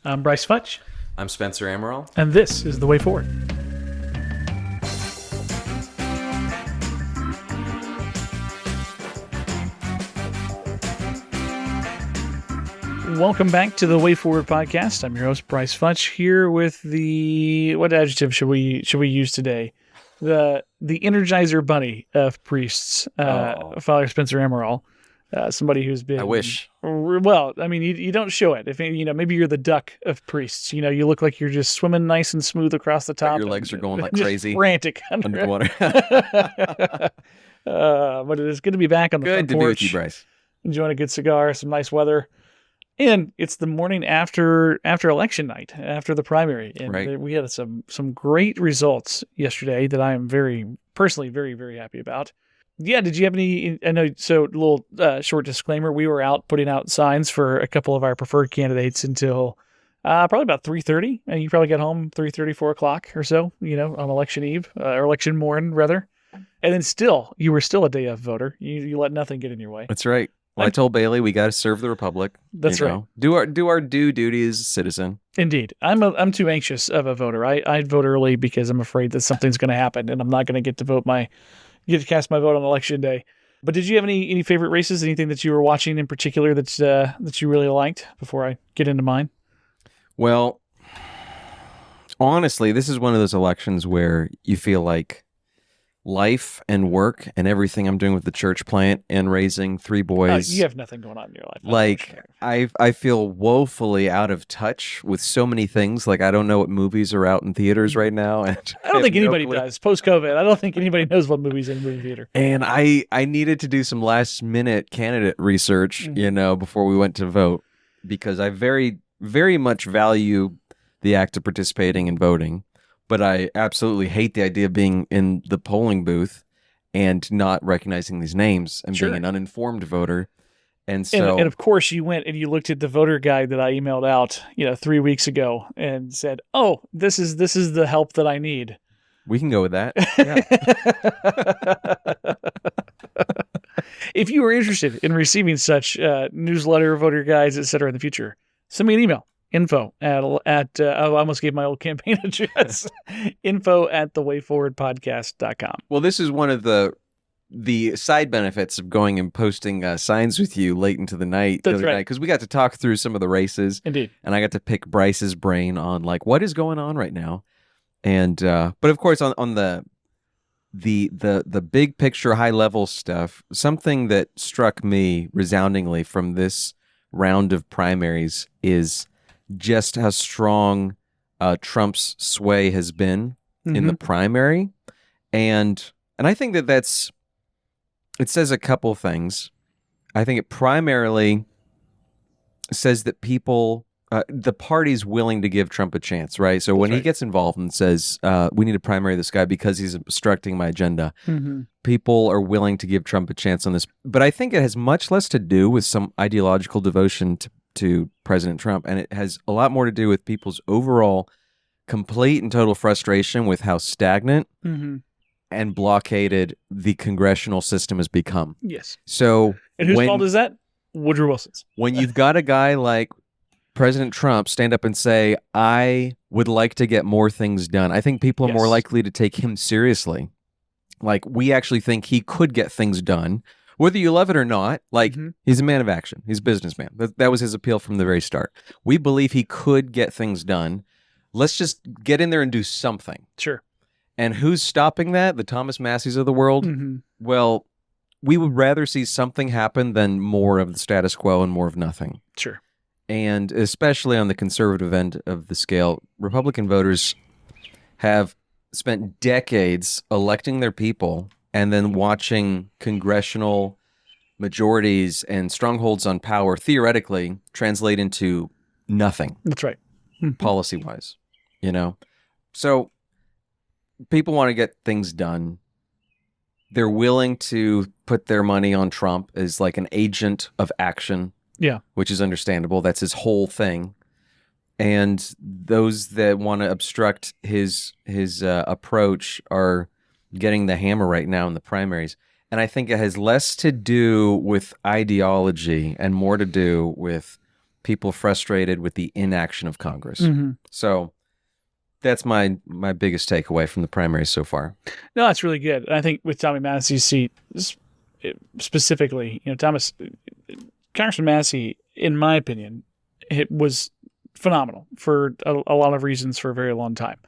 I'm Brice Futch, I'm Spencer Amaral. and this is The Way Forward. Welcome back to The Way Forward podcast. I'm your host, Brice Futch, here with what adjective should we use today? The Energizer Bunny of priests, Father Spencer Amaral. Somebody who's been... I wish. Well, I mean, you don't show it. If maybe you're the duck of priests. You look like you're just swimming nice and smooth across the top. Your legs are going like just crazy. Frantic Underwater. But it is good to be back on the front Good to be porch, with you, Brice. enjoying a good cigar, some nice weather. And it's the morning after election night, after the primary. And Right. we had some great results yesterday that I am personally very, very happy about. Yeah, did you have any? I know. So, a little short disclaimer: we were out putting out signs for a couple of our preferred candidates until probably about 3:30, and you probably got home 3:30, 4 o'clock or so. On election eve or election morn rather, and then you were still a day of voter. You let nothing get in your way. That's right. Well, I told Bailey we got to serve the Republic. That's right. Do our due duty as a citizen. Indeed, I'm too anxious of a voter. I'd vote early because I'm afraid that something's going to happen, and I'm not going to get to cast my vote on election day. But did you have any favorite races? Anything that you were watching in particular that you really liked before I get into mine? Well, honestly, this is one of those elections where you feel like life and work and everything I'm doing with the church plant and raising three boys. You have nothing going on in your life. Like I feel woefully out of touch with so many things. Like I don't know what movies are out in theaters right now. And I don't think anybody does. Post-COVID, I don't think anybody knows what movies in the movie theater. And I needed to do some last minute candidate research, before we went to vote, because I very, very much value the act of participating and voting. But I absolutely hate the idea of being in the polling booth and not recognizing these names and being an uninformed voter. And so, and of course, you went and you looked at the voter guide that I emailed out, 3 weeks ago, and said, "Oh, this is the help that I need." We can go with that. Yeah. If you are interested in receiving such newsletter, voter guides, etc. in the future, send me an email. Info at I almost gave my old campaign address. Info at thewayforwardpodcast.com. Well, this is one of the side benefits of going and posting signs with you late into the night. That's right. Because we got to talk through some of the races. Indeed. And I got to pick Brice's brain on like what is going on right now. And but of course on the big picture, high level stuff, something that struck me resoundingly from this round of primaries is just how strong Trump's sway has been in the primary. And I think it says a couple things. I think it primarily says that the party's willing to give Trump a chance, right? So when he gets involved and says, we need to primary this guy because he's obstructing my agenda, people are willing to give Trump a chance on this. But I think it has much less to do with some ideological devotion to President Trump, and it has a lot more to do with people's overall complete and total frustration with how stagnant and blockaded the congressional system has become. Yes. So, and whose fault is that? Woodrow Wilson's. When you've got a guy like President Trump stand up and say, I would like to get more things done, I think people are more likely to take him seriously. Like, we actually think he could get things done. Whether you love it or not, he's a man of action. He's a businessman. That was his appeal from the very start. We believe he could get things done. Let's just get in there and do something. Sure. And who's stopping that? The Thomas Masseys of the world? Well, we would rather see something happen than more of the status quo and more of nothing. Sure. And especially on the conservative end of the scale, Republican voters have spent decades electing their people and then watching congressional majorities and strongholds on power theoretically translate into nothing. That's right. Policy-wise, So people want to get things done. They're willing to put their money on Trump as like an agent of action. Yeah. Which is understandable. That's his whole thing. And those that want to obstruct his approach are getting the hammer right now in the primaries. And I think it has less to do with ideology and more to do with people frustrated with the inaction of Congress. Mm-hmm. So that's my biggest takeaway from the primaries so far. No, that's really good. And I think with Tommy Massey's seat specifically, Congressman Massey, in my opinion, it was phenomenal for a lot of reasons for a very long time.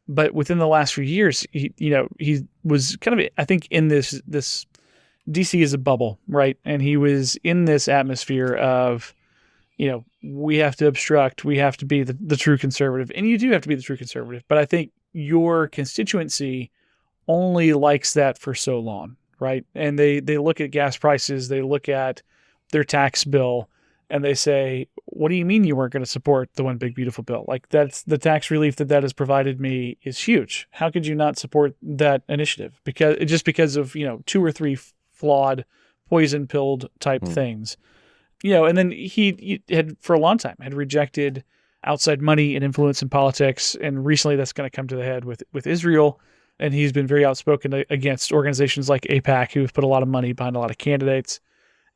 But within the last few years, he was kind of, I think, in this DC is a bubble, right? And he was in this atmosphere of, we have to obstruct, we have to be the true conservative, and you do have to be the true conservative. But I think your constituency only likes that for so long, right? And they look at gas prices, they look at their tax bill, and they say, what do you mean you weren't going to support the one big beautiful bill? Like, that's the tax relief that has provided me is huge. How could you not support that initiative? Because of, 2 or 3 flawed, poison pilled type things. And then he had for a long time had rejected outside money and influence in politics. And recently that's going to come to the head with Israel. And he's been very outspoken against organizations like AIPAC, who've put a lot of money behind a lot of candidates.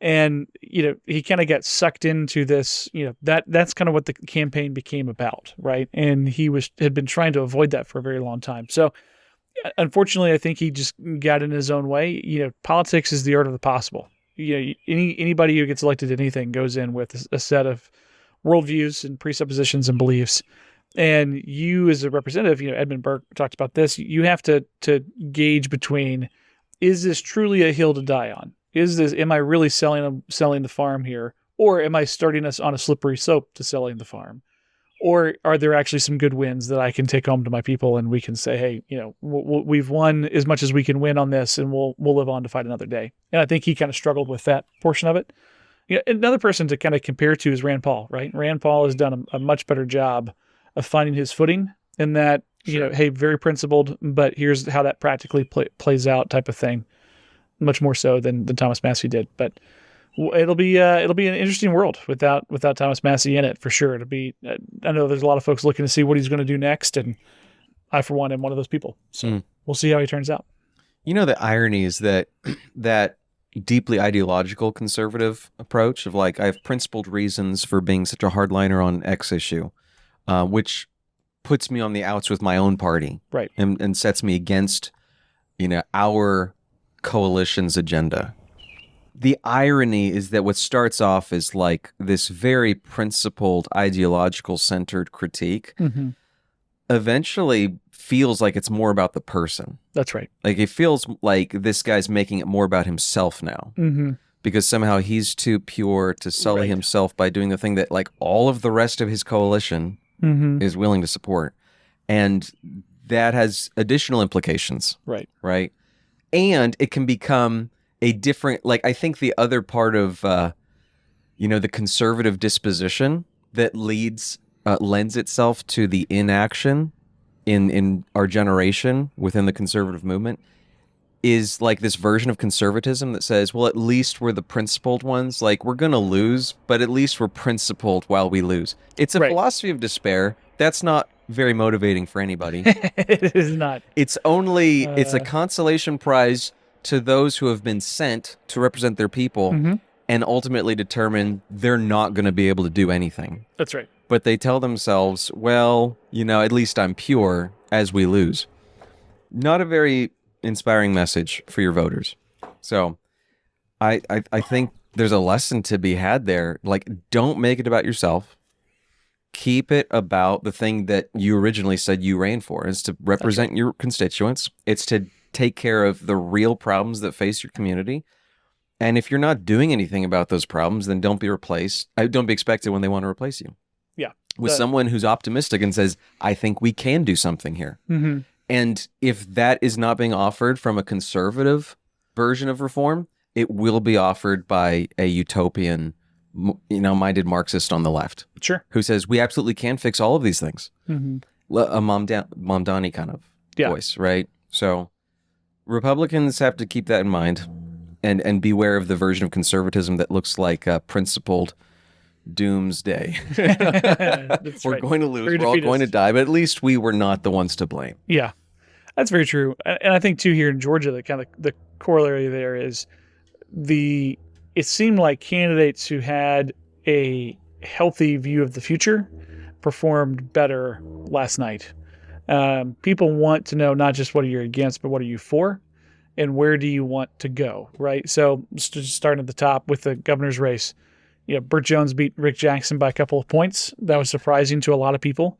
And, he kind of got sucked into this, that's kind of what the campaign became about, right? And he had been trying to avoid that for a very long time. So unfortunately, I think he just got in his own way. Politics is the art of the possible. Anybody who gets elected to anything goes in with a set of worldviews and presuppositions and beliefs. And you, as a representative, Edmund Burke talked about this. You have to gauge between, is this truly a hill to die on? Am I really selling the farm here, or am I starting us on a slippery slope to selling the farm? Or are there actually some good wins that I can take home to my people, and we can say, hey, we've won as much as we can win on this, and we'll live on to fight another day. And I think he kind of struggled with that portion of it. Another person to kind of compare to is Rand Paul, right? Rand Paul has done a much better job of finding his footing in that, Sure. Hey, very principled, but here's how that practically plays out type of thing. Much more so than Thomas Massey did. But it'll be an interesting world without Thomas Massey in it, for sure. It'll be. I know there's a lot of folks looking to see what he's going to do next, and I, for one, am one of those people. So we'll see how he turns out. The irony is that that deeply ideological conservative approach of I have principled reasons for being such a hardliner on X issue, which puts me on the outs with my own party, right, and sets me against, our coalition's agenda. The irony is that what starts off as this very principled, ideological centered critique eventually feels like it's more about the person. That's right. It feels like this guy's making it more about himself now, because somehow he's too pure to sully himself by doing the thing that all of the rest of his coalition is willing to support. And that has additional implications. Right. And it can become a different, I think the other part of, the conservative disposition that lends itself to the inaction in our generation within the conservative movement is this version of conservatism that says, well, at least we're the principled ones. We're going to lose, but at least we're principled while we lose. It's a philosophy of despair. That's not very motivating for anybody. It is not. It's only it's a consolation prize to those who have been sent to represent their people and ultimately determine they're not going to be able to do anything. That's right. But they tell themselves, well, at least I'm pure as we lose. Not a very inspiring message for your voters. So I think there's a lesson to be had there. Don't make it about yourself. Keep it about the thing that you originally said you ran for. It's to represent your constituents. It's to take care of the real problems that face your community. And if you're not doing anything about those problems, then don't be replaced. Don't be expected when they want to replace you. Yeah. With someone who's optimistic and says, I think we can do something here. And if that is not being offered from a conservative version of reform, it will be offered by a utopian minded Marxist on the left. Sure. Who says we absolutely can fix all of these things. A Mamdani kind of voice, right? So Republicans have to keep that in mind and beware of the version of conservatism that looks like principled doomsday. We're going to lose. We're all going to die, but at least we were not the ones to blame. Yeah, that's very true. And I think too here in Georgia, the corollary there is it seemed like candidates who had a healthy view of the future performed better last night. People want to know not just what are you against, but what are you for, and where do you want to go, right? So just starting at the top with the governor's race, Burt Jones beat Rick Jackson by a couple of points. That was surprising to a lot of people.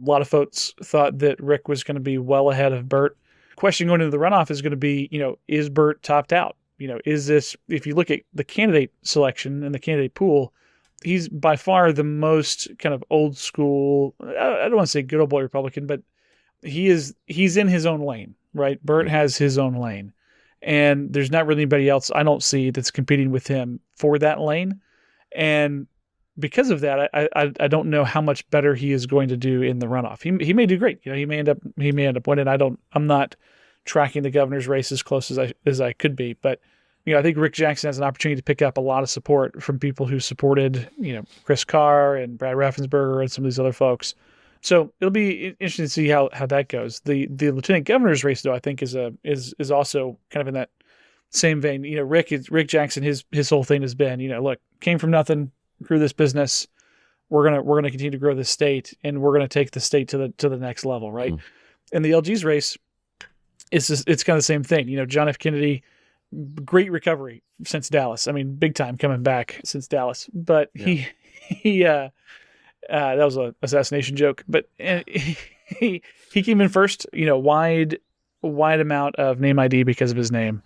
A lot of folks thought that Rick was going to be well ahead of Burt. Question going into the runoff is going to be, is Burt topped out? Is this, if you look at the candidate selection and the candidate pool, he's by far the most kind of old school, I don't want to say good old boy Republican, but he's in his own lane, right? Burt has his own lane. And there's not really anybody else I don't see that's competing with him for that lane. And because of that, I don't know how much better he is going to do in the runoff. He may do great. He may end up winning. I'm not tracking the governor's race as close as I could be, but I think Rick Jackson has an opportunity to pick up a lot of support from people who supported Chris Carr and Brad Raffensperger and some of these other folks. So it'll be interesting to see how that goes. The lieutenant governor's race, though, I think is also kind of in that same vein. Rick Jackson, his whole thing has been, look, came from nothing, grew this business. We're gonna continue to grow this state, and we're gonna take the state to the next level, right? Mm. And the LG's race, it's kind of the same thing. John F. Kennedy, great recovery since Dallas. I mean, big time coming back since Dallas, but yeah. he that was an assassination joke, but he came in first. Wide amount of name ID because of his name.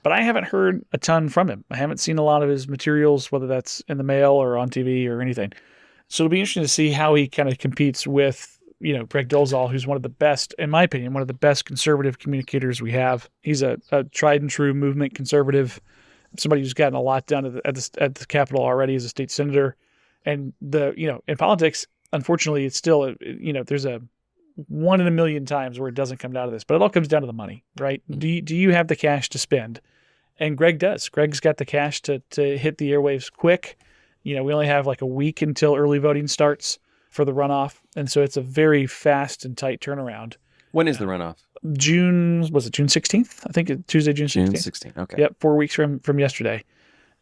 But I haven't heard a ton from him. I haven't seen a lot of his materials, whether that's in the mail or on TV or anything. So it'll be interesting to see how he kind of competes with, Greg Dolezal, who's one of the best, in my opinion, one of the best conservative communicators we have. He's a tried and true movement conservative, somebody who's gotten a lot done at the Capitol already as a state senator. And in politics, unfortunately, it's still, there's a 1 in a million times where it doesn't come down to this, but it all comes down to the money, right? Mm-hmm. Do you have the cash to spend? And Greg does. Greg's got the cash to hit the airwaves quick. We only have like a week until early voting starts for the runoff. And so it's a very fast and tight turnaround. When is the runoff? June 16th? I think Tuesday, June 16th. June 16th. Okay. Yep. 4 weeks from yesterday.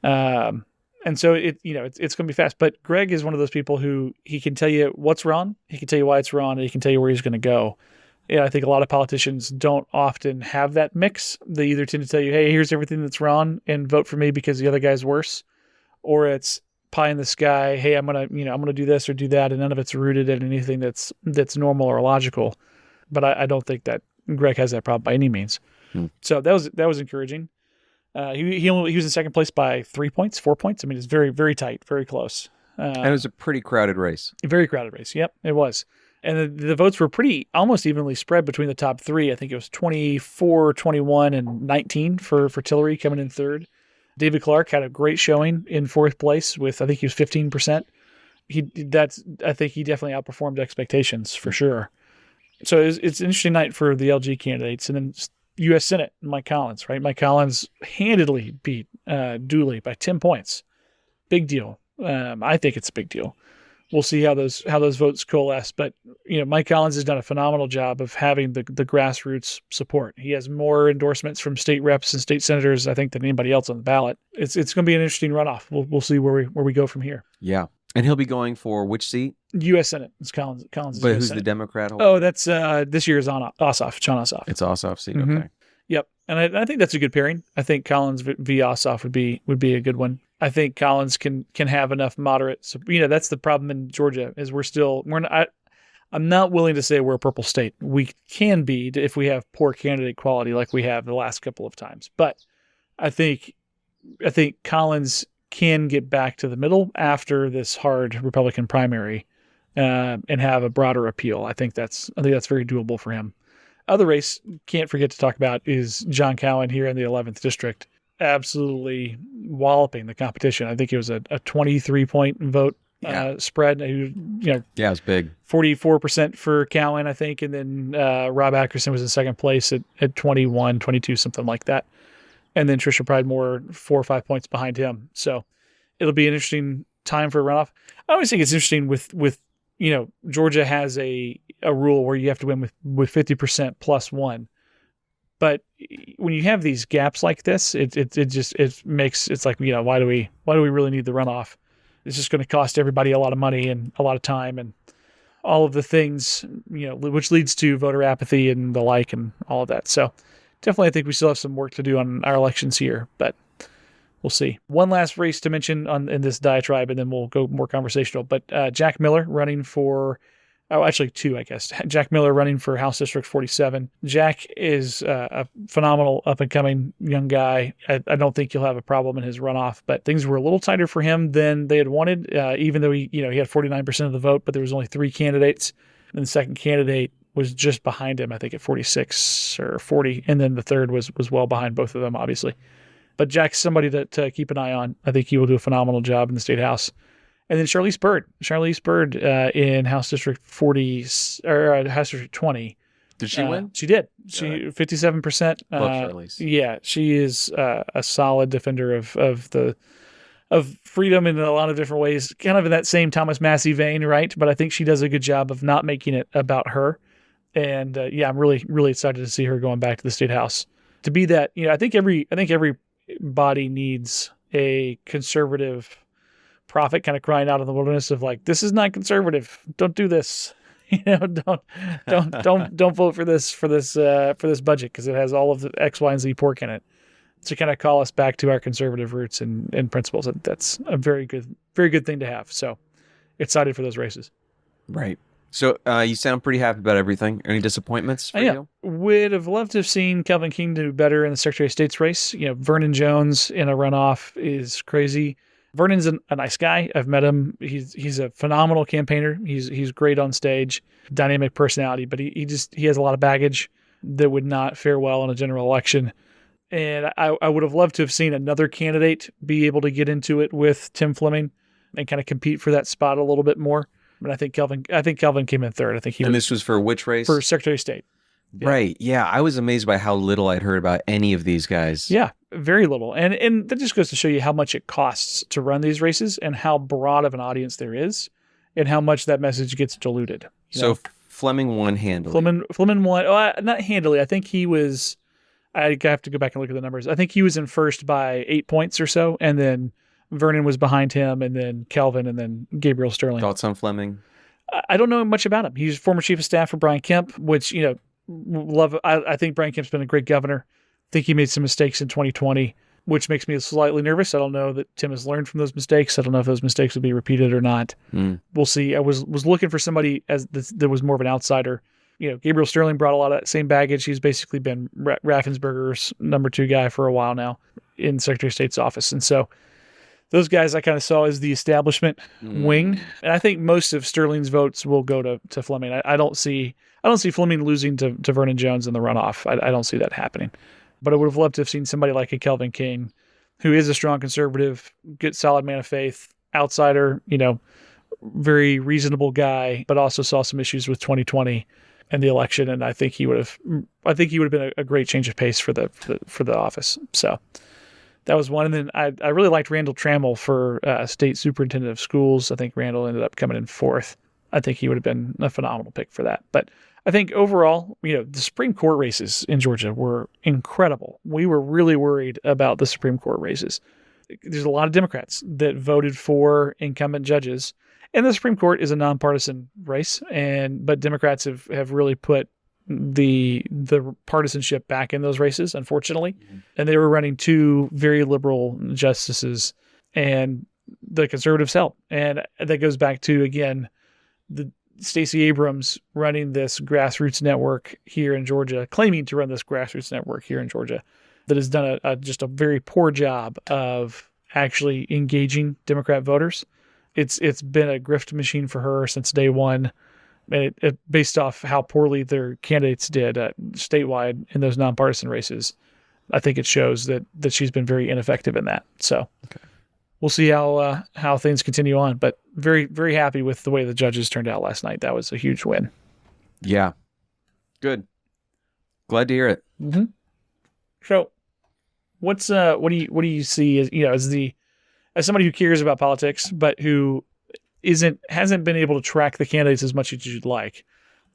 And so it's going to be fast, but Greg is one of those people who he can tell you what's wrong. He can tell you why it's wrong, and he can tell you where he's going to go. I think a lot of politicians don't often have that mix. They either tend to tell you, hey, here's everything that's wrong and vote for me because the other guy's worse. Or it's pie in the sky. Hey, I'm going to do this or do that. And none of it's rooted in anything that's normal or logical. But I don't think that Greg has that problem by any means. So that was encouraging. He was in second place by 4 points. I mean, it's very, very tight, very close. And it was a pretty crowded race. A very crowded race. Yep, it was. And the votes were almost evenly spread between the top three. I think it was 24, 21, and 19 for Tillery coming in third. David Clark had a great showing in fourth place with, I think he was 15%. I think he definitely outperformed expectations for sure. So it's an interesting night for the LG candidates. And then U.S. Senate, Mike Collins, right? Mike Collins handedly beat Dooley by 10 points. Big deal. I think it's a big deal. We'll see how those votes coalesce. But Mike Collins has done a phenomenal job of having the grassroots support. He has more endorsements from state reps and state senators, I think, than anybody else on the ballot. It's going to be an interesting runoff. We'll see where we go from here. Yeah, and he'll be going for which seat? U.S. Senate. It's Collins. But who's Senate. The Democrat? Oh, that's this year's Ossoff, Sean Ossoff. It's Ossoff seat. Mm-hmm. Okay. Yep, and I think that's a good pairing. I think Collins v. Ossoff would be a good one. I think Collins can have enough moderate. So, that's the problem in Georgia is I'm not willing to say we're a purple state. We can be if we have poor candidate quality like we have the last couple of times. But I think Collins can get back to the middle after this hard Republican primary and have a broader appeal. I think that's very doable for him. Other race can't forget to talk about is John Cowan here in the 11th district. Absolutely walloping the competition. I think it was a 23-point vote spread. Yeah, it was big. 44% for Cowan, I think, and then Rob Ackerson was in second place at 21, 22, something like that. And then Tricia Pridemore 4 or 5 points behind him. So it'll be an interesting time for a runoff. I always think it's interesting with Georgia has a rule where you have to win with 50% plus one. But when you have these gaps like this, it makes it's like, why do we really need the runoff? It's just going to cost everybody a lot of money and a lot of time and all of the things, which leads to voter apathy and the like and all of that. So definitely I think we still have some work to do on our elections here, but we'll see. One last race to mention in this diatribe, and then we'll go more conversational. But Jack Miller running for, actually two, I guess. Jack Miller running for House District 47. Jack is a phenomenal up-and-coming young guy. I don't think he'll have a problem in his runoff, but things were a little tighter for him than they had wanted, even though he had 49% of the vote, but there was only 3 candidates. And the second candidate was just behind him, I think at 46 or 40, and then the third was well behind both of them, obviously. But Jack's somebody to keep an eye on. I think he will do a phenomenal job in the state house. And then Charlize Byrd in House District 40 or House District 20. Did she win? She did. She 57%. Love Charlize. Yeah, she is a solid defender of freedom in a lot of different ways. Kind of in that same Thomas Massey vein, right? But I think she does a good job of not making it about her. And I'm really really excited to see her going back to the state house to be that. I think every body needs a conservative prophet kind of crying out in the wilderness of like, this is not conservative. Don't do this. Don't vote for this budget because it has all of the X, Y, and Z pork in it. To kind of call us back to our conservative roots and principles. And that's a very good thing to have. So excited for those races. Right. So you sound pretty happy about everything. Any disappointments for you? Would have loved to have seen Kelvin King do better in the Secretary of State's race. Vernon Jones in a runoff is crazy. Vernon's a nice guy. I've met him. He's a phenomenal campaigner. He's great on stage, dynamic personality, but he has a lot of baggage that would not fare well in a general election. And I would have loved to have seen another candidate be able to get into it with Tim Fleming and kind of compete for that spot a little bit more. But I think Kelvin came in third. I think this was for which race? For Secretary of State. Yeah. Right. Yeah. I was amazed by how little I'd heard about any of these guys. Yeah, very little. And that just goes to show you how much it costs to run these races and how broad of an audience there is and how much that message gets diluted. So Fleming won handily. Fleming won. Not handily. I think he was, I have to go back and look at the numbers. I think he was in first by 8 points or so. And then Vernon was behind him, and then Kelvin, and then Gabriel Sterling. Thoughts on Fleming? I don't know much about him. He's former chief of staff for Brian Kemp, which, love. I think Brian Kemp's been a great governor. I think he made some mistakes in 2020, which makes me slightly nervous. I don't know that Tim has learned from those mistakes. I don't know if those mistakes will be repeated or not. We'll see. I was looking for somebody that was more of an outsider. Gabriel Sterling brought a lot of that same baggage. He's basically been Raffensperger's number 2 guy for a while now in Secretary of State's office. And so those guys I kind of saw as the establishment wing. And I think most of Sterling's votes will go to Fleming. I don't see Fleming losing to Vernon Jones in the runoff. I don't see that happening. But I would have loved to have seen somebody like a Kelvin King, who is a strong conservative, good, solid man of faith, outsider, very reasonable guy, but also saw some issues with 2020 and the election. And I think he would have been a great change of pace for the office. So that was one. And then I really liked Randall Trammell for state superintendent of schools. I think Randall ended up coming in 4th. I think he would have been a phenomenal pick for that. But I think overall, the Supreme Court races in Georgia were incredible. We were really worried about the Supreme Court races. There's a lot of Democrats that voted for incumbent judges, and the Supreme Court is a nonpartisan race. But Democrats have really put the partisanship back in those races, unfortunately. And they were running 2 very liberal justices, and the conservatives held. And that goes back to, again, the Stacey Abrams running this grassroots network here in Georgia, claiming to run this grassroots network here in Georgia, that has done just a very poor job of actually engaging Democrat voters. It's been a grift machine for her since day one. And it based off how poorly their candidates did statewide in those nonpartisan races, I think it shows that she's been very ineffective in that. So we'll see how things continue on. But very, very happy with the way the judges turned out last night. That was a huge win. Yeah. Good. Glad to hear it. Mm-hmm. So what do you see as somebody who cares about politics, but who hasn't been able to track the candidates as much as you'd like?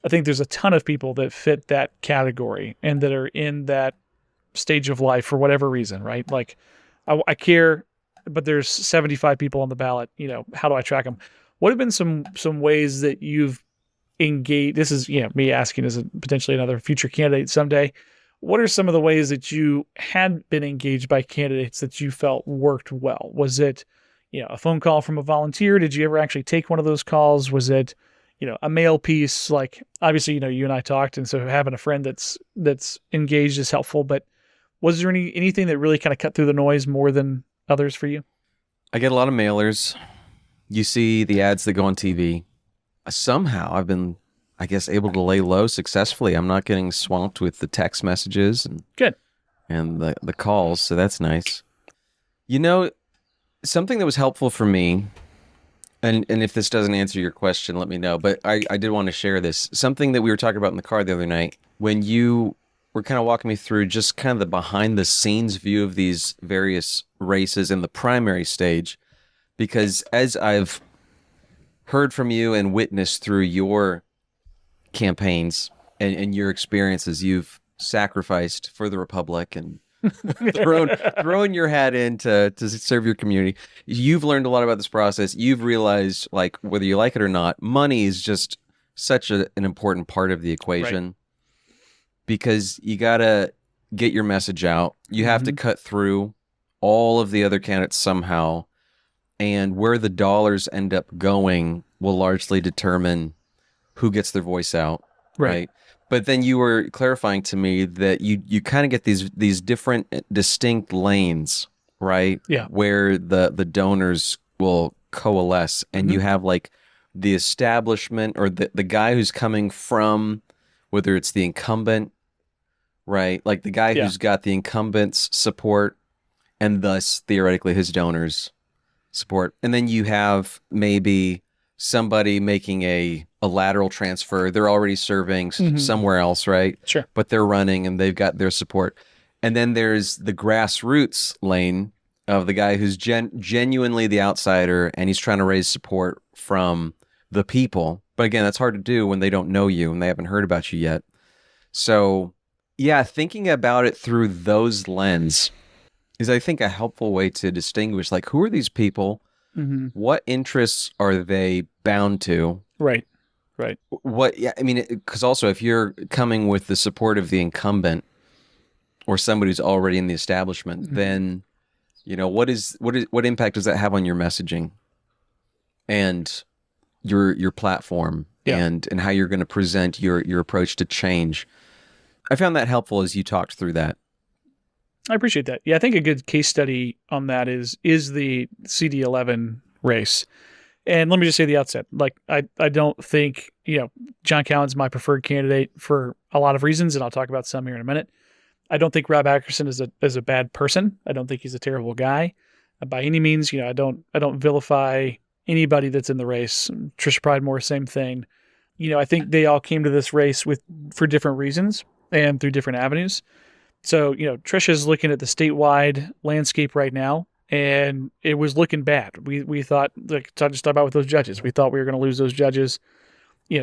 I think there's a ton of people that fit that category and that are in that stage of life for whatever reason, right? Like I care but there's 75 people on the ballot. How do I track them? What have been some ways that you've engaged? This is me asking as potentially another future candidate someday. What are some of the ways that you had been engaged by candidates that you felt worked well? Was it a phone call from a volunteer? Did you ever actually take one of those calls? Was it a mail piece? Like, obviously, you and I talked, and so having a friend that's engaged is helpful. But was there anything that really kind of cut through the noise more than others for you? I get a lot of mailers. You see the ads that go on TV. Somehow I've been, I guess, able to lay low successfully. I'm not getting swamped with the text messages and Good. and the calls, so that's nice. Something that was helpful for me, and if this doesn't answer your question, let me know, but I did want to share this. Something that we were talking about in the car the other night, when you were kind of walking me through just kind of the behind the scenes view of these various races in the primary stage, because as I've heard from you and witnessed through your campaigns and your experiences, you've sacrificed for the Republic and thrown your hat in to serve your community. You've learned a lot about this process. You've realized, like, whether you like it or not, money is just such an important part of the equation. Right. Because you got to get your message out. You have to cut through all of the other candidates somehow. And where the dollars end up going will largely determine who gets their voice out. Right. But then you were clarifying to me that you kind of get these different distinct lanes, right? Yeah. Where the donors will coalesce, and you have like the establishment or the guy who's coming from, whether it's the incumbent, right? Like the guy who's got the incumbent's support and thus theoretically his donors' support. And then you have maybe somebody making a lateral transfer. They're already serving somewhere else, right? Sure. But they're running and they've got their support. And then there's the grassroots lane of the guy who's genuinely the outsider and he's trying to raise support from the people. But again, that's hard to do when they don't know you and they haven't heard about you yet. So yeah, thinking about it through those lens is, I think, a helpful way to distinguish, like, who are these people? What interests are they bound to? Right. Because also if you're coming with the support of the incumbent or somebody who's already in the establishment, then, what impact does that have on your messaging and your platform and how you're going to present your approach to change? I found that helpful as you talked through that. I appreciate that. Yeah, I think a good case study on that is the CD11 race. And let me just say at the outset, like, I don't think, John Cowan's my preferred candidate for a lot of reasons, and I'll talk about some here in a minute. I don't think Rob Ackerson is a bad person. I don't think he's a terrible guy by any means. I don't vilify anybody that's in the race. Trisha Pridemore, same thing. I think they all came to this race for different reasons and through different avenues. So, Trisha's looking at the statewide landscape right now, and it was looking bad. We thought, like, just talk about with those judges. We thought we were going to lose those judges.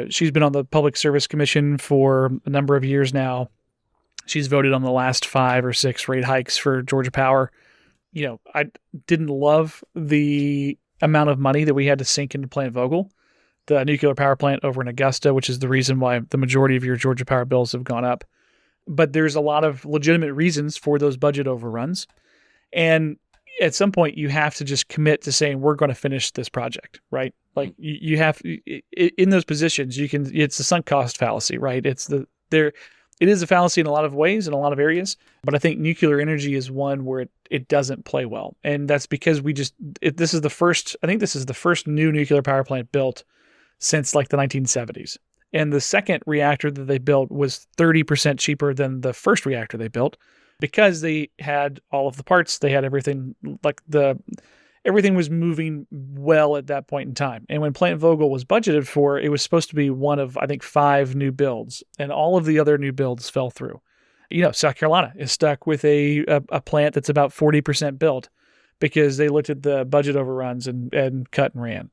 She's been on the Public Service Commission for a number of years now. She's voted on the last 5 or 6 rate hikes for Georgia Power. I didn't love the amount of money that we had to sink into Plant Vogtle, the nuclear power plant over in Augusta, which is the reason why the majority of your Georgia Power bills have gone up. But there's a lot of legitimate reasons for those budget overruns. And at some point, you have to just commit to saying, we're going to finish this project, right? Like, you have, in those positions, it's the sunk cost fallacy, right? It is a fallacy in a lot of ways, in a lot of areas. But I think nuclear energy is one where it doesn't play well. And that's because this is the first new nuclear power plant built since like the 1970s. And the second reactor that they built was 30% cheaper than the first reactor they built because they had all of the parts. They had everything, everything was moving well at that point in time. And when Plant Vogtle was budgeted for, it was supposed to be one of, I think, 5 new builds. And all of the other new builds fell through. South Carolina is stuck with a plant that's about 40% built because they looked at the budget overruns and cut and ran.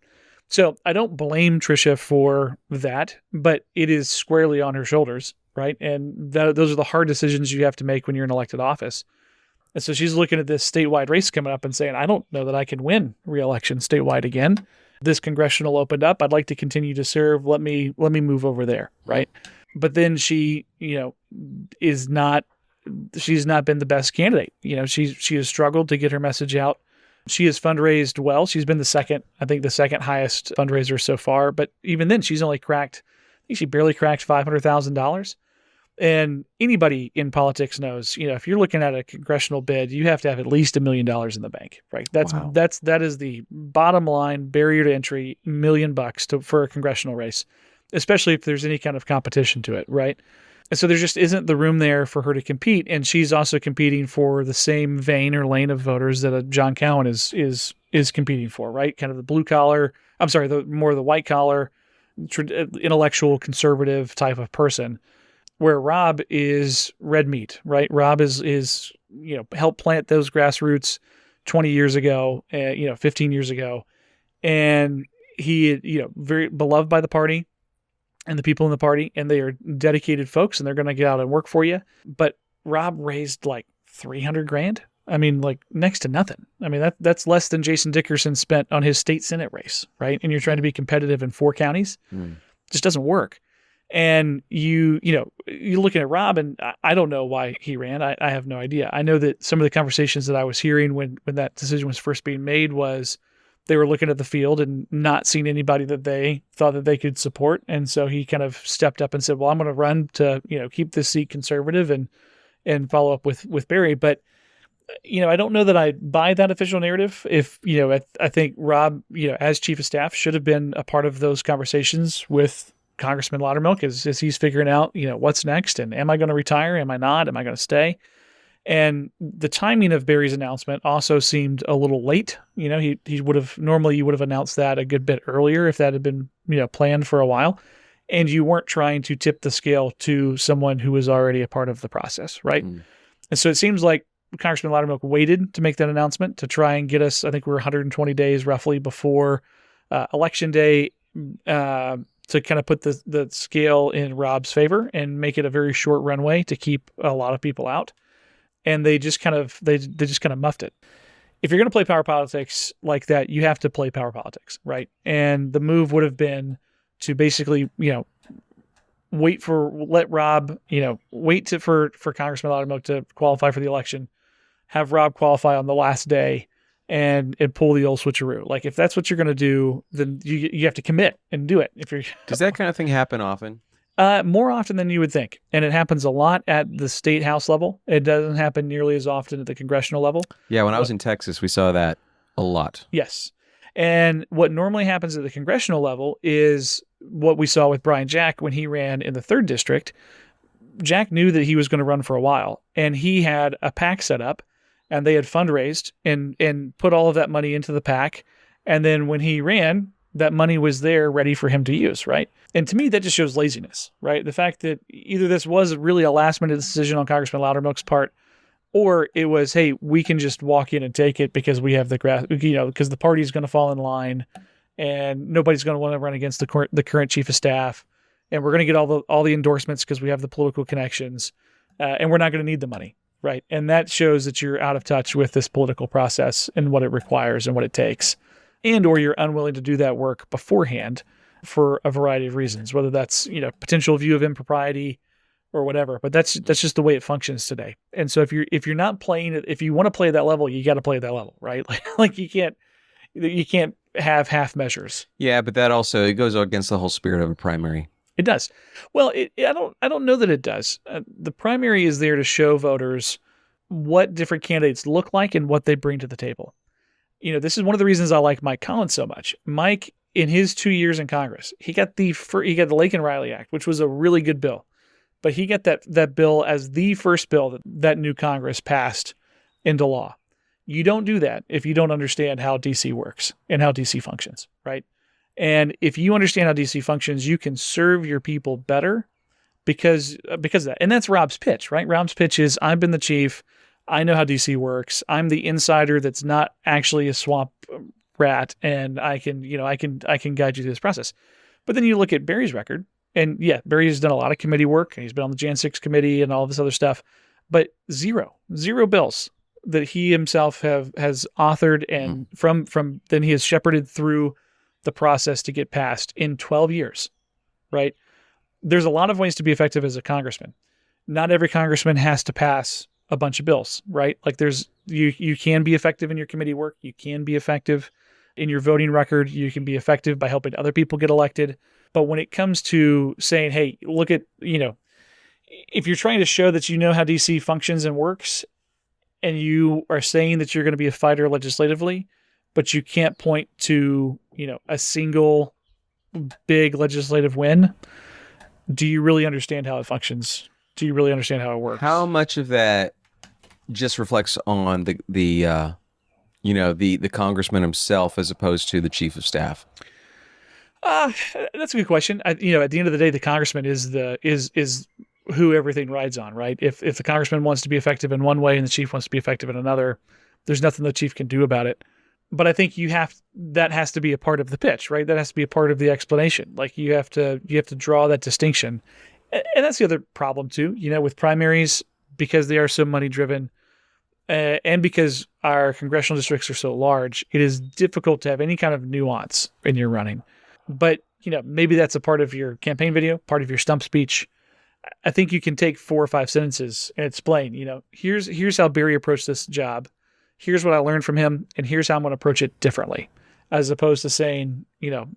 So I don't blame Trisha for that, but it is squarely on her shoulders, right? And those are the hard decisions you have to make when you're in elected office. And so she's looking at this statewide race coming up and saying, I don't know that I can win re-election statewide again. This congressional opened up. I'd like to continue to serve. Let me move over there. Right. But then she, she's not been the best candidate. She has struggled to get her message out. She has fundraised well. She's been the second highest fundraiser so far. But even then, she's only cracked, I think she barely cracked $500,000. And anybody in politics knows, if you're looking at a congressional bid, you have to have at least $1 million in the bank, right? That is the bottom line barrier to entry, $1 million for a congressional race, especially if there's any kind of competition to it, right? And so there just isn't the room there for her to compete. And she's also competing for the same vein or lane of voters that John Cowan is competing for, right? Kind of the blue collar, the white collar, intellectual conservative type of person, where Rob is red meat, right? Rob is helped plant those grassroots 20 years ago, 15 years ago. And he, very beloved by the party and the people in the party, and they are dedicated folks, and they're going to get out and work for you. But Rob raised like $300,000. I mean, like next to nothing. I mean, that's less than Jason Dickerson spent on his state Senate race, right? And you're trying to be competitive in 4 counties. Just doesn't work. And you're looking at Rob, and I don't know why he ran. I have no idea. I know that some of the conversations that I was hearing when that decision was first being made was they were looking at the field and not seeing anybody that they thought that they could support. And so he kind of stepped up and said, well, I'm going to run to, keep this seat conservative and follow up with Barry. But, I don't know that I buy that official narrative. If, I think Rob, as chief of staff should have been a part of those conversations with Congressman Loudermilk as he's figuring out, what's next, and am I going to retire? Am I not? Am I going to stay? And the timing of Barry's announcement also seemed a little late. He would have normally, you would have announced that a good bit earlier if that had been, planned for a while, and you weren't trying to tip the scale to someone who was already a part of the process. Right. And so it seems like Congressman Loudermilk waited to make that announcement to try and get us, I think we're 120 days roughly before election day, to kind of put the scale in Rob's favor and make it a very short runway to keep a lot of people out. And they just kind of muffed it. If you're going to play power politics like that, you have to play power politics, right? And the move would have been to basically, let Rob, wait for Congressman Loudermilk to qualify for the election, have Rob qualify on the last day, and pull the old switcheroo. Like if that's what you're going to do, then you have to commit and do it. Does that kind of thing happen often? More often than you would think. And it happens a lot at the state house level. It doesn't happen nearly as often at the congressional level. Yeah. When I was in Texas, we saw that a lot. Yes. And what normally happens at the congressional level is what we saw with Brian Jack when he ran in the 3rd district. Jack knew that he was going to run for a while, and he had a PAC set up, and they had fundraised and put all of that money into the PAC. And then when he ran, that money was there ready for him to use, right? And to me, that just shows laziness, right? The fact that either this was really a last-minute decision on Congressman Loudermilk's part, or it was, hey, we can just walk in and take it because we have because the party's going to fall in line, and nobody's going to want to run against the current chief of staff, and we're going to get all the endorsements because we have the political connections, and we're not going to need the money. Right. And that shows that you're out of touch with this political process and what it requires and what it takes, and or you're unwilling to do that work beforehand for a variety of reasons, whether that's, potential view of impropriety or whatever. But that's just the way it functions today. And so if you're not playing it, if you want to play that level, you got to play that level, right? Like you can't have half measures. Yeah, but that also, it goes against the whole spirit of a primary. It does. Well, I don't know that it does. The primary is there to show voters what different candidates look like and what they bring to the table. This is one of the reasons I like Mike Collins so much. Mike, in his 2 years in Congress, he got the Lake and Riley Act, which was a really good bill, but he got that bill as the first bill that new Congress passed into law. You don't do that if you don't understand how DC works and how DC functions, right? And if you understand how DC functions, you can serve your people better because of that. And that's Rob's pitch, right? Rob's pitch is, I've been the chief. I know how DC works. I'm the insider that's not actually a swamp rat, and I can guide you through this process. But then you look at Barry's record, and yeah, Barry's done a lot of committee work, and he's been on the Jan 6 committee and all this other stuff, but zero bills that he himself has authored, and from then he has shepherded through the process to get passed in 12 years, right? There's a lot of ways to be effective as a congressman. Not every congressman has to pass a bunch of bills, right? Like you can be effective in your committee work. You can be effective in your voting record. You can be effective by helping other people get elected. But when it comes to saying, hey, look at, if you're trying to show that you know how DC functions and works, and you are saying that you're going to be a fighter legislatively, but you can't point to, a single big legislative win, do you really understand how it functions? Do you really understand how it works? How much of that just reflects on the congressman himself as opposed to the chief of staff? That's a good question. At the end of the day, the congressman is who everything rides on, right? If the congressman wants to be effective in one way and the chief wants to be effective in another, there's nothing the chief can do about it. But I think that has to be a part of the pitch, right? That has to be a part of the explanation. Like you have to draw that distinction. And that's the other problem too, with primaries, because they are so money driven, and because our congressional districts are so large, it is difficult to have any kind of nuance in your running. But, maybe that's a part of your campaign video, part of your stump speech. I think you can take 4 or 5 sentences and explain, here's how Barry approached this job. Here's what I learned from him, and here's how I'm going to approach it differently. As opposed to saying,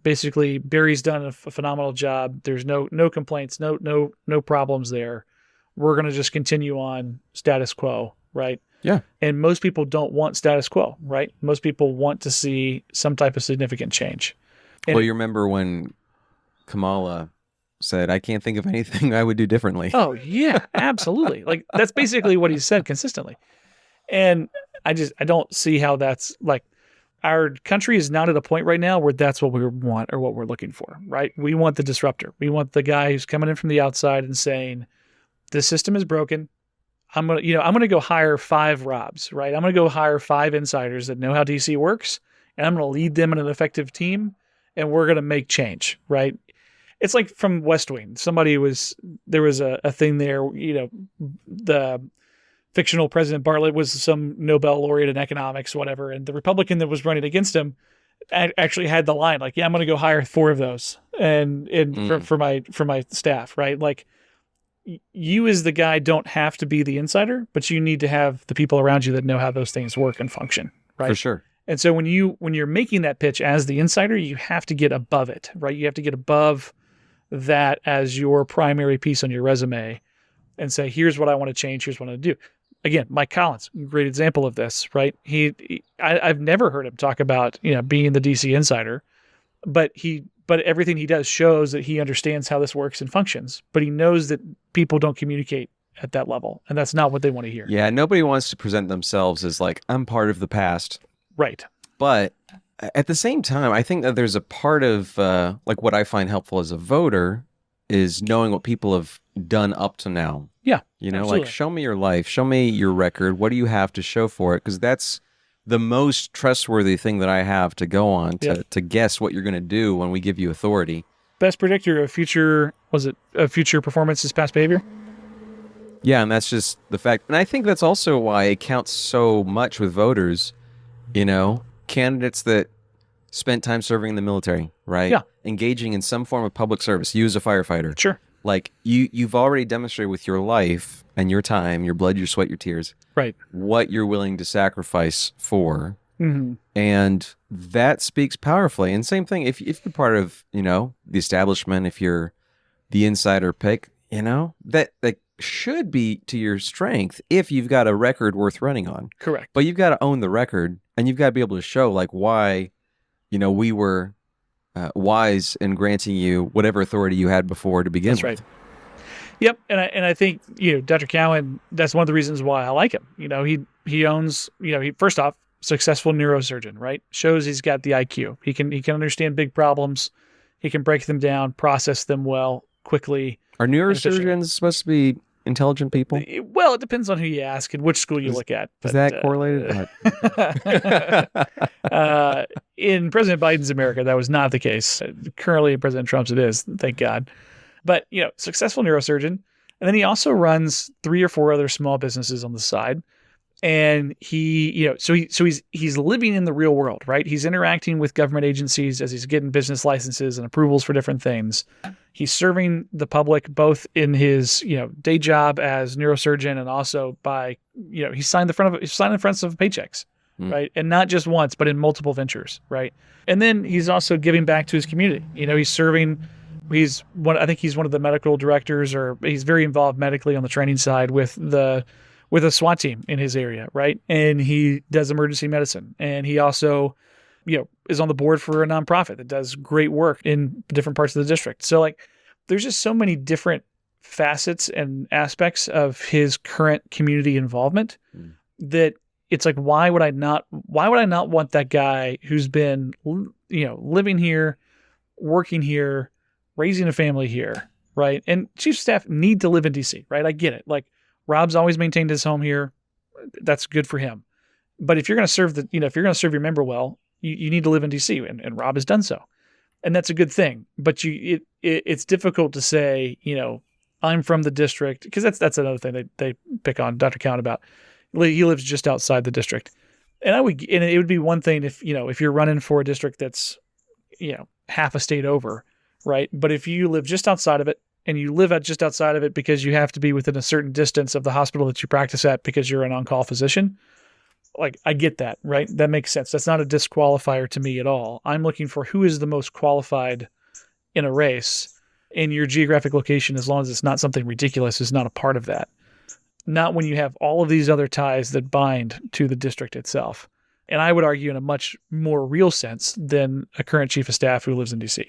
basically Barry's done a phenomenal job. There's no complaints, no problems there. We're going to just continue on status quo, right? Yeah. And most people don't want status quo, right? Most people want to see some type of significant change. Well, you remember when Kamala said, I can't think of anything I would do differently. Oh, yeah, absolutely. Like, that's basically what he said consistently. And I don't see how that's like, our country is not at a point right now where that's what we want or what we're looking for, right? We want the disruptor. We want the guy who's coming in from the outside and saying, the system is broken. I'm going to go hire 5 Robs, right? I'm going to go hire 5 insiders that know how DC works, and I'm going to lead them in an effective team, and we're going to make change, right? It's like from West Wing. There was a thing there, the fictional President Bartlett was some Nobel laureate in economics, whatever. And the Republican that was running against him actually had the line like, yeah, I'm going to go hire 4 of those for my staff, right? Like, you as the guy don't have to be the insider, but you need to have the people around you that know how those things work and function, right? For sure. And so when you're making that pitch as the insider, you have to get above it, right? You have to get above that as your primary piece on your resume and say, here's what I want to change. Here's what I want to do. Again, Mike Collins, great example of this, right? I've never heard him talk about, being the DC insider, but everything he does shows that he understands how this works and functions, but he knows that people don't communicate at that level, and that's not what they want to hear. Yeah, nobody wants to present themselves as like, I'm part of the past. Right. But at the same time, I think that there's a part of like what I find helpful as a voter is knowing what people have done up to now. Yeah. Like, show me your life, show me your record. What do you have to show for it? Because that's the most trustworthy thing that I have to go on to guess what you're going to do when we give you authority. Best predictor of future performance is past behavior? Yeah, and that's just the fact. And I think that's also why it counts so much with voters, candidates that spent time serving in the military, right? Yeah. Engaging in some form of public service. You as a firefighter. Sure. Like, you've already demonstrated with your life and your time, your blood, your sweat, your tears, right, what you're willing to sacrifice for. Mm-hmm. And that speaks powerfully. And same thing, if you're part of, the establishment, if you're the insider pick, that should be to your strength if you've got a record worth running on. Correct. But you've got to own the record, and you've got to be able to show like why, we were wise in granting you whatever authority you had before to begin with. That's right. Yep, and I think Dr. Cowan. That's one of the reasons why I like him. He owns. He first off, successful neurosurgeon, right? Shows he's got the IQ. He can understand big problems. He can break them down, process them well, quickly. Are neurosurgeons supposed to be intelligent people? Well, it depends on who you ask and which school you look at. Is that correlated? In President Biden's America, that was not the case. Currently, in President Trump's, it is. Thank God. But, successful neurosurgeon. And then he also runs 3 or 4 other small businesses on the side. And he's living in the real world, right? He's interacting with government agencies as he's getting business licenses and approvals for different things. He's serving the public both in his, day job as neurosurgeon and also by, he's signing the fronts of paychecks, right? And not just once, but in multiple ventures, right? And then he's also giving back to his community. I think he's one of the medical directors, or he's very involved medically on the training side with a SWAT team in his area, right? And he does emergency medicine. And he also, is on the board for a nonprofit that does great work in different parts of the district. So like, there's just so many different facets and aspects of his current community involvement that it's like, why would I not want that guy who's been, living here, working here, raising a family here, right? And chief of staff need to live in DC, right? I get it. Like, Rob's always maintained his home here. That's good for him. But if you're going to serve if you're going to serve your member well, you need to live in DC, and Rob has done so, and that's a good thing. But it's difficult to say, I'm from the district, because that's another thing they pick on Dr. Count about. He lives just outside the district, and it would be one thing if you're running for a district that's half a state over, right? But if you live just outside of it, and you live just outside of it because you have to be within a certain distance of the hospital that you practice at because you're an on-call physician, like, I get that, right? That makes sense. That's not a disqualifier to me at all. I'm looking for who is the most qualified in a race, and your geographic location, as long as it's not something ridiculous, is not a part of that. Not when you have all of these other ties that bind to the district itself. And I would argue in a much more real sense than a current chief of staff who lives in DC.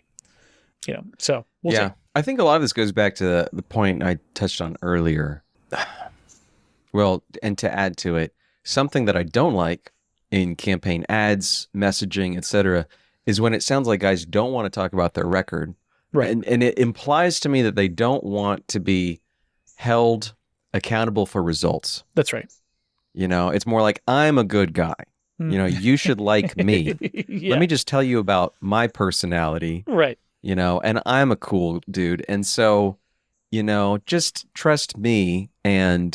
So we'll see. I think a lot of this goes back to the point I touched on earlier. Well, and to add to it, something that I don't like in campaign ads, messaging, etc., is when it sounds like guys don't want to talk about their record. Right. And it implies to me that they don't want to be held accountable for results. That's right. It's more like, I'm a good guy. You should like me. Yeah. Let me just tell you about my personality. Right. And I'm a cool dude. And so, just trust me. And,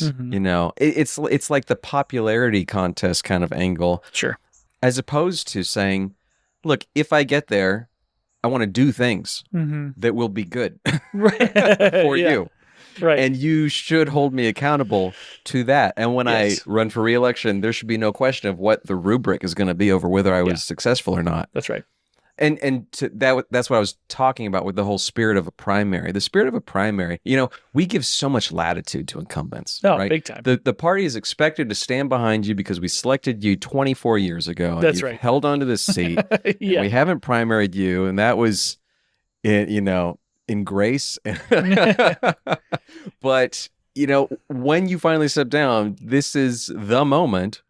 it's like the popularity contest kind of angle. Sure. As opposed to saying, look, if I get there, I want to do things that will be good for you. Right. And you should hold me accountable to that. And when I run for re-election, there should be no question of what the rubric is going to be over whether I was successful or not. That's right. And that's what I was talking about with the whole spirit of a primary. The spirit of a primary, we give so much latitude to incumbents. Oh, right? big time. The party is expected to stand behind you because we selected you 24 years ago. That's You've right. held onto this seat. Yeah. We haven't primaried you, and that was, in grace. But, when you finally step down, this is the moment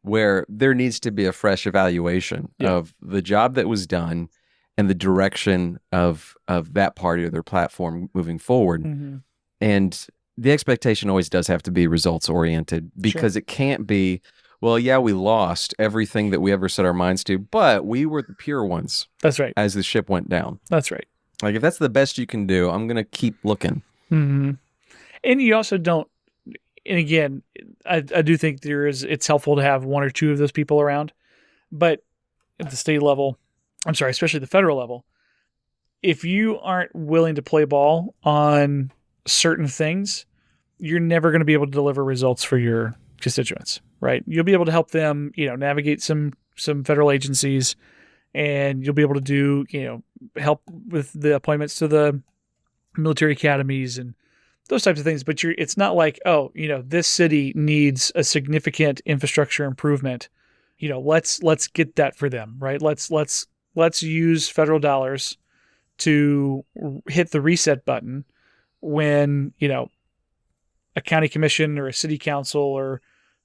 where there needs to be a fresh evaluation of the job that was done and the direction of that party or their platform moving forward. And the expectation always does have to be results oriented, because it can't be, well, yeah, we lost everything that we ever set our minds to, but we were the pure ones. That's right. As the ship went down. That's right. Like, if that's the best you can do, I'm going to keep looking. And you also don't, and again, I do think it's helpful to have one or two of those people around, but at the state level, especially the federal level, if you aren't willing to play ball on certain things, you're never going to be able to deliver results for your constituents, right? You'll be able to help them, navigate some federal agencies, and you'll be able to do, help with the appointments to the military academies and those types of things. But it's not like, this city needs a significant infrastructure improvement. Let's get that for them, right? Let's use federal dollars to hit the reset button when, a county commission or a city council or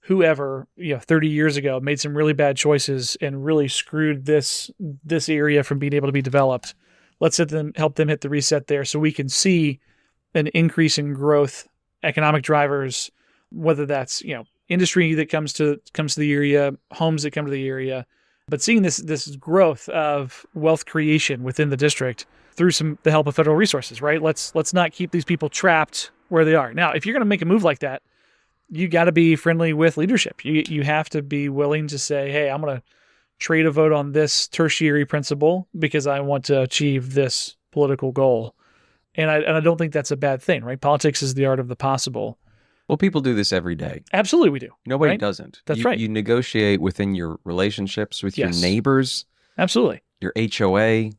whoever, 30 years ago made some really bad choices and really screwed this area from being able to be developed. Let's help them hit the reset there so we can see an increase in growth, economic drivers, whether that's, industry that comes to the area, homes that come to the area, but seeing this growth of wealth creation within the district through the help of federal resources, right? Let's not keep these people trapped where they are. Now, if you're going to make a move like that, you got to be friendly with leadership. You have to be willing to say, hey, I'm going to trade a vote on this tertiary principle because I want to achieve this political goal. And I don't think that's a bad thing, right? Politics is the art of the possible. Well, people do this every day. Absolutely we do. Nobody right? doesn't. That's right. You negotiate within your relationships with your neighbors. Absolutely. Your HOA.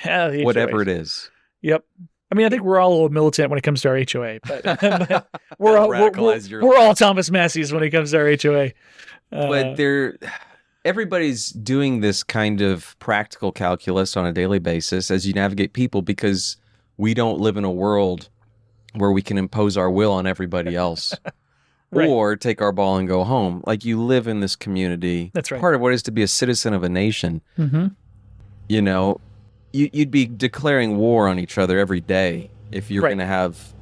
Yeah, the whatever HOAs. it is. Yep. I mean, I think we're all a little militant when it comes to our HOA, but we're all Thomas Massey's when it comes to our HOA. But everybody's doing this kind of practical calculus on a daily basis as you navigate people, because we don't live in a world where we can impose our will on everybody else right. or take our ball and go home. Like, you live in this community. That's right. Part of what it is to be a citizen of a nation. Mm-hmm. You know, you'd be declaring war on each other every day if you're going to have,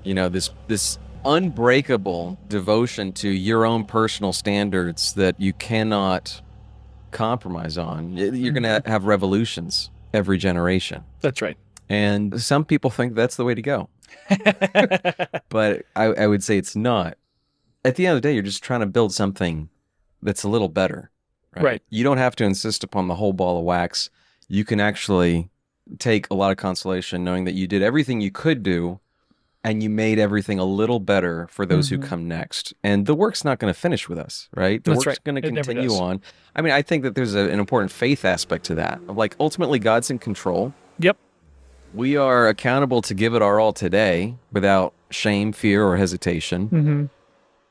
you know, this unbreakable devotion to your own personal standards that you cannot compromise on. You're going to have revolutions every generation. That's right. And some people think that's the way to go. But I would say it's not. At the end of the day, you're just trying to build something that's a little better. Right. You don't have to insist upon the whole ball of wax. You can actually take a lot of consolation knowing that you did everything you could do and you made everything a little better for those who come next. And the work's not going to finish with us, right? The work's going to continue on. I mean, I think that there's an important faith aspect to that. Like, ultimately, God's in control. Yep. We are accountable to give it our all today without shame, fear, or hesitation. Mm-hmm.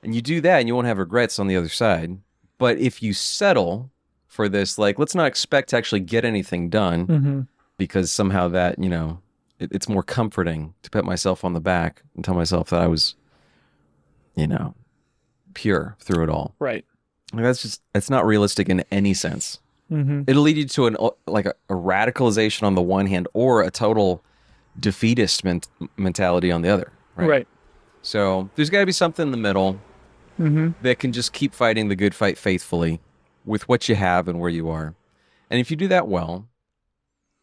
And you do that and you won't have regrets on the other side. But if you settle for this, like, let's not expect to actually get anything done because somehow that, you know, it's more comforting to pat myself on the back and tell myself that I was, you know, pure through it all. Right. Like, that's not realistic in any sense. Mm-hmm. It'll lead you to a radicalization on the one hand or a total defeatist mentality on the other. Right. So there's got to be something in the middle that can just keep fighting the good fight faithfully with what you have and where you are. And if you do that well,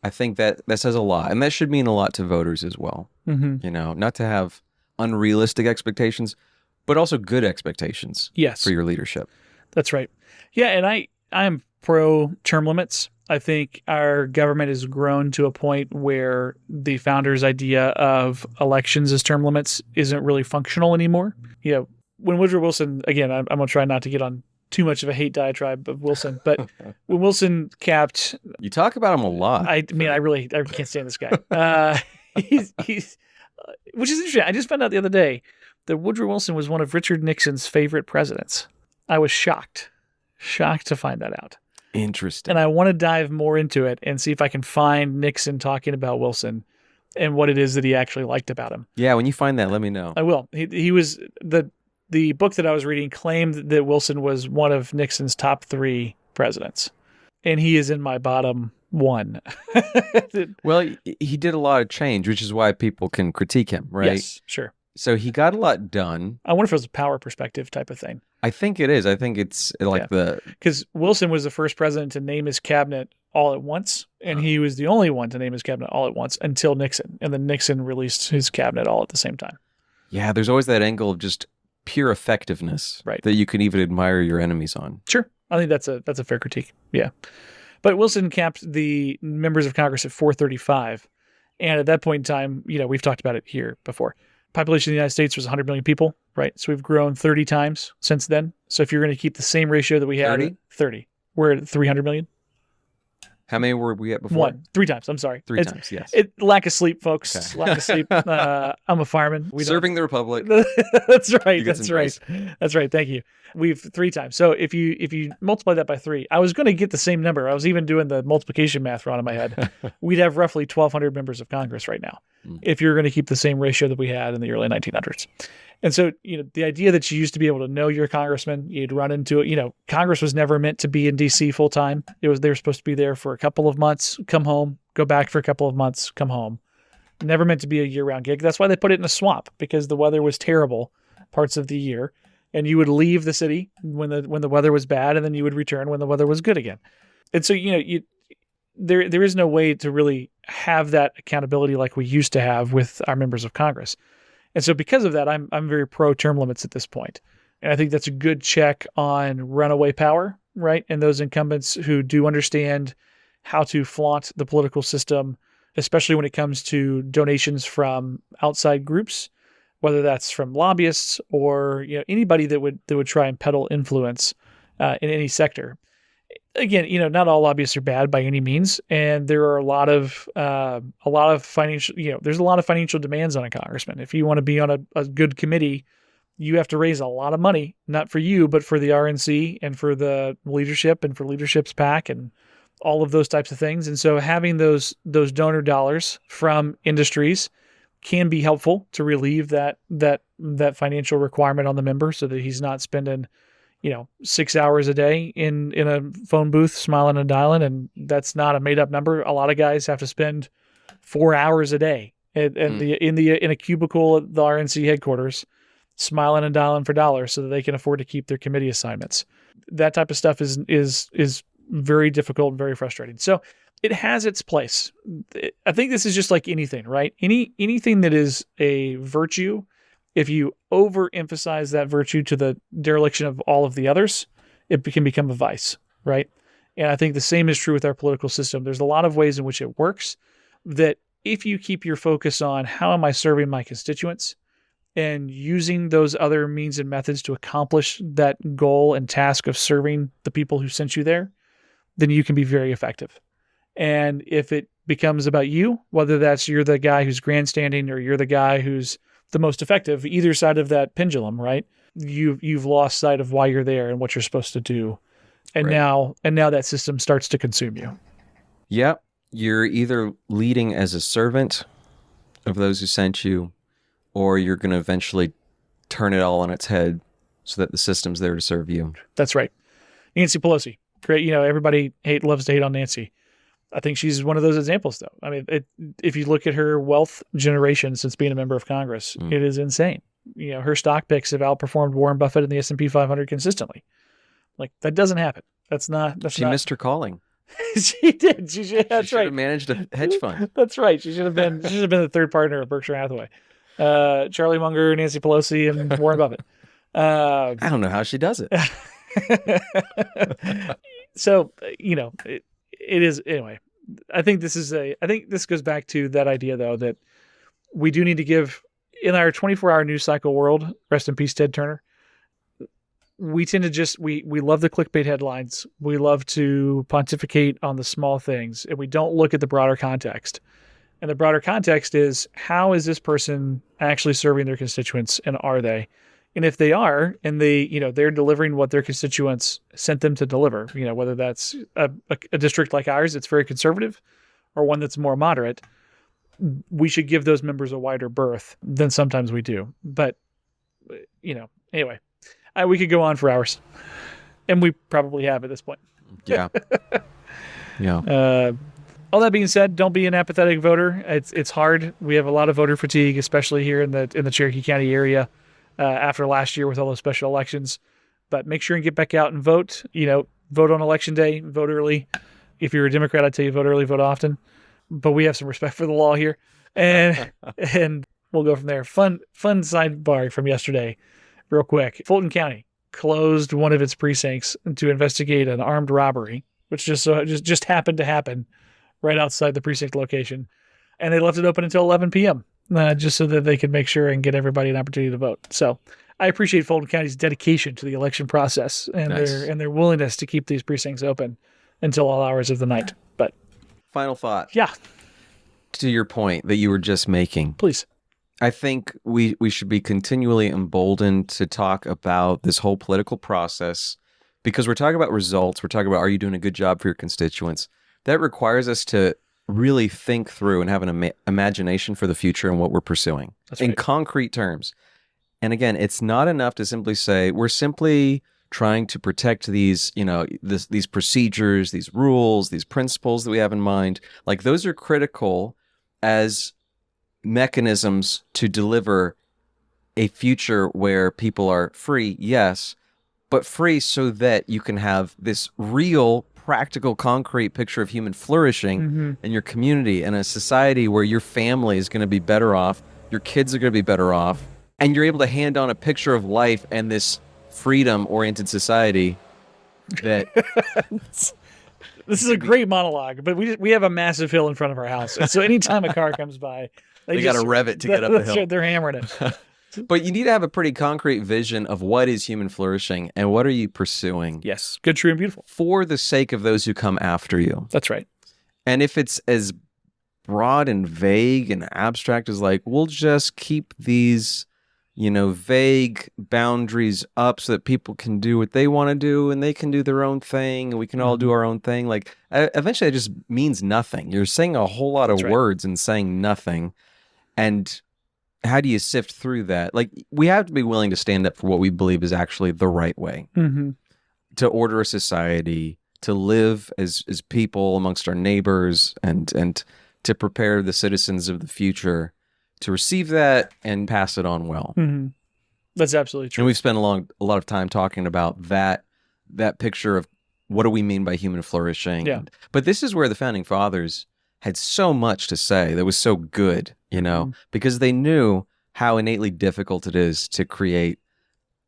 I think that says a lot. And that should mean a lot to voters as well. You know, not to have unrealistic expectations, but also good expectations for your leadership. That's right. Yeah, and I'm pro term limits. I think our government has grown to a point where the founders' idea of elections as term limits isn't really functional anymore. You know, when Woodrow Wilson, again, I'm going to try not to get on too much of a hate diatribe of Wilson, but when Wilson capped... You talk about him a lot. I can't stand this guy. He's which is interesting. I just found out the other day that Woodrow Wilson was one of Richard Nixon's favorite presidents. I was shocked to find that out. Interesting. And I want to dive more into it and see if I can find Nixon talking about Wilson and what it is that he actually liked about him. Yeah, when you find that, let me know. I will. He was the book that I was reading claimed that Wilson was one of Nixon's top 3 presidents, and he is in my bottom 1. Well, he did a lot of change, which is why people can critique him, right? Yes, sure. So he got a lot done. I wonder if it was a power perspective type of thing. I think it is. I think it's like because Wilson was the first president to name his cabinet all at once, and he was the only one to name his cabinet all at once until Nixon, and then Nixon released his cabinet all at the same time. Yeah, there's always that angle of just pure effectiveness that you can even admire your enemies on. Sure. I think that's a fair critique. Yeah. But Wilson capped the members of Congress at 435. And at that point in time, you know, we've talked about it here before. Population of the United States was 100 million people, right? So we've grown 30 times since then. So if you're going to keep the same ratio that we had, 30. We're at 300 million. How many were we at before? 3 times. I'm sorry. 3 times, yes. Lack of sleep, folks. Okay. Lack of sleep. I'm a fireman. Serving the Republic. That's right. That's right. That's right. Thank you. We've 3 times. So if you multiply that by 3, I was going to get the same number. I was even doing the multiplication math wrong in my head. We'd have roughly 1,200 members of Congress right now if you're going to keep the same ratio that we had in the early 1900s. And so, you know, the idea that you used to be able to know your congressman, you'd run into it. You know, Congress was never meant to be in D.C. full time. They were supposed to be there for a couple of months, come home, go back for a couple of months, come home. Never meant to be a year-round gig. That's why they put it in a swamp, because the weather was terrible parts of the year, and you would leave the city when the weather was bad, and then you would return when the weather was good again. And so, you know, there is no way to really have that accountability like we used to have with our members of Congress. And so because of that, I'm very pro term limits at this point. And I think that's a good check on runaway power, right? And those incumbents who do understand how to flaunt the political system, especially when it comes to donations from outside groups, whether that's from lobbyists or anybody that would try and peddle influence in any sector. Again, not all lobbyists are bad by any means, and there are a lot of financial. There's a lot of financial demands on a congressman. If you want to be on a good committee, you have to raise a lot of money, not for you, but for the RNC and for the leadership and for leadership's PAC and all of those types of things. And so having those donor dollars from industries can be helpful to relieve that financial requirement on the member, so that he's not spending 6 hours a day in a phone booth smiling and dialing. And that's not a made up number. A lot of guys have to spend 4 hours a day in a cubicle at the RNC headquarters, smiling and dialing for dollars so that they can afford to keep their committee assignments. That type of stuff is very difficult and very frustrating. So it has its place. I think this is just like anything, right? Anything that is a virtue, if you overemphasize that virtue to the dereliction of all of the others, it can become a vice, right? And I think the same is true with our political system. There's a lot of ways in which it works that if you keep your focus on how am I serving my constituents and using those other means and methods to accomplish that goal and task of serving the people who sent you there, then you can be very effective. And if it becomes about you, whether that's you're the guy who's grandstanding or you're the guy who's the most effective, either side of that pendulum, right? You've lost sight of why you're there and what you're supposed to do. And Right. now that system starts to consume you. Yep. You're either leading as a servant of those who sent you, or you're going to eventually turn it all on its head so that the system's there to serve you. That's right. Nancy Pelosi. Great. Everybody loves to hate on Nancy. I think she's one of those examples, though. I mean, if you look at her wealth generation since being a member of Congress, it is insane. Her stock picks have outperformed Warren Buffett and the S&P 500 consistently. Like, that doesn't happen. She missed her calling. She did. That's she right. Have managed a hedge fund. That's right. She should have been the third partner of Berkshire Hathaway. Charlie Munger, Nancy Pelosi, and Warren Buffett. I don't know how she does it. So, it is anyway. I think this goes back to that idea, though, that we do need to give in our 24-hour news cycle world. Rest in peace, Ted Turner. We tend to we love the clickbait headlines. We love to pontificate on the small things, and we don't look at the broader context. And the broader context is, how is this person actually serving their constituents, and are they? And if they are, and they're delivering what their constituents sent them to deliver, whether that's a district like ours that's very conservative or one that's more moderate, we should give those members a wider berth than sometimes we do. But, anyway, we could go on for hours, and we probably have at this point. Yeah. Yeah. All that being said, don't be an apathetic voter. It's hard. We have a lot of voter fatigue, especially here in the Cherokee County area. After last year with all those special elections, but make sure and get back out and vote. Vote on election day, vote early. If you're a Democrat, I'd tell you vote early, vote often. But we have some respect for the law here, and we'll go from there. Fun sidebar from yesterday, real quick. Fulton County closed one of its precincts to investigate an armed robbery, which just happened to happen right outside the precinct location, and they left it open until 11 p.m. Just so that they can make sure and get everybody an opportunity to vote. So I appreciate Fulton County's dedication to the election process and their willingness to keep these precincts open until all hours of the night. But final thought. Yeah. To your point that you were just making. Please. I think we should be continually emboldened to talk about this whole political process, because we're talking about results. We're talking about, are you doing a good job for your constituents? That requires us to really think through and have an imagination for the future and what we're pursuing. That's right. In concrete terms. And again, it's not enough to simply say we're simply trying to protect these, these procedures, these rules, these principles that we have in mind. Like, those are critical as mechanisms to deliver a future where people are free, yes, but free so that you can have this real, practical, concrete picture of human flourishing in your community and a society where your family is going to be better off, your kids are going to be better off, and you're able to hand on a picture of life and this freedom-oriented society that This is a great monologue, but we have a massive hill in front of our house. And so anytime a car comes by, they got to rev it to get up the hill. Right, they're hammering it. But you need to have a pretty concrete vision of what is human flourishing and what are you pursuing. Yes. Good, true, and beautiful. For the sake of those who come after you. That's right. And if it's as broad and vague and abstract as like, we'll just keep these, vague boundaries up so that people can do what they want to do and they can do their own thing and we can all do our own thing. Like, eventually it just means nothing. You're saying a whole lot of words and saying nothing. And how do you sift through that? Like, we have to be willing to stand up for what we believe is actually the right way to order a society, to live as people amongst our neighbors, and to prepare the citizens of the future to receive that and pass it on well. That's absolutely true. And we've spent a lot of time talking about that picture of what do we mean by human flourishing. Yeah. But this is where the founding fathers had so much to say that was so good, because they knew how innately difficult it is to create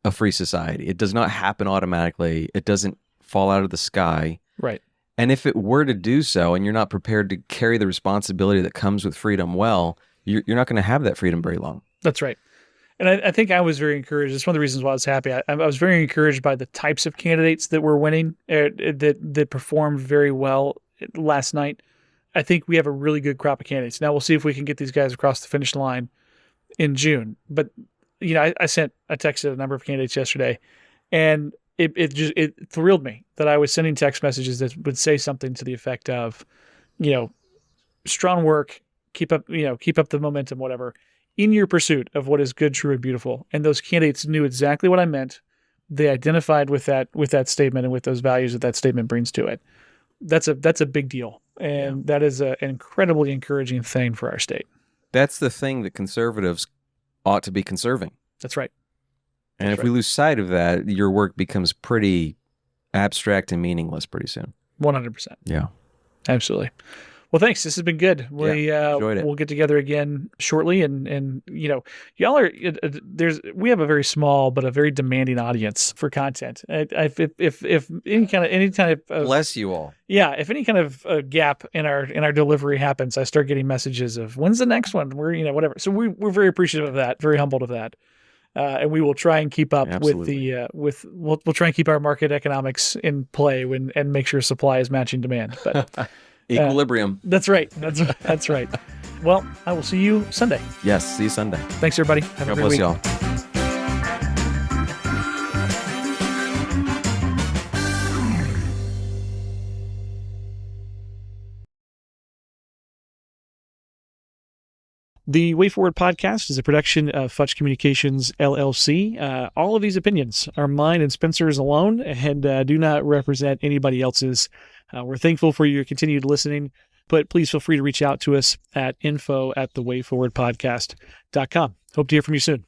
a free society. It does not happen automatically. It doesn't fall out of the sky. Right. And if it were to do so, and you're not prepared to carry the responsibility that comes with freedom well, you're not going to have that freedom very long. That's right. And I think I was very encouraged. It's one of the reasons why I was happy. I was very encouraged by the types of candidates that were winning, that performed very well last night. I think we have a really good crop of candidates. Now we'll see if we can get these guys across the finish line in June. But I texted a number of candidates yesterday, and it thrilled me that I was sending text messages that would say something to the effect of, strong work, keep up the momentum, whatever, in your pursuit of what is good, true, and beautiful. And those candidates knew exactly what I meant. They identified with that statement and with those values that statement brings to it. That's a big deal. And that is an incredibly encouraging thing for our state. That's the thing that conservatives ought to be conserving. That's right. And if we lose sight of that, your work becomes pretty abstract and meaningless pretty soon. 100%. Yeah. Absolutely. Well, thanks. This has been good. Enjoyed it. We'll get together again shortly, and y'all are we have a very small but a very demanding audience for content. If any kind of bless you all. Yeah, if any kind of gap in our delivery happens, I start getting messages of when's the next one? We're whatever. So we're very appreciative of that, very humbled of that. And we will try and keep up with we'll try and keep our market economics in play and make sure supply is matching demand. But equilibrium. That's right. That's right. Well, I will see you Sunday. Yes, see you Sunday. Thanks, everybody. Have a great week. God bless y'all. The Way Forward podcast is a production of Futch Communications, LLC. All of these opinions are mine and Spencer's alone and do not represent anybody else's. We're thankful for your continued listening, but please feel free to reach out to us at info@thewayforwardpodcast.com. Hope to hear from you soon.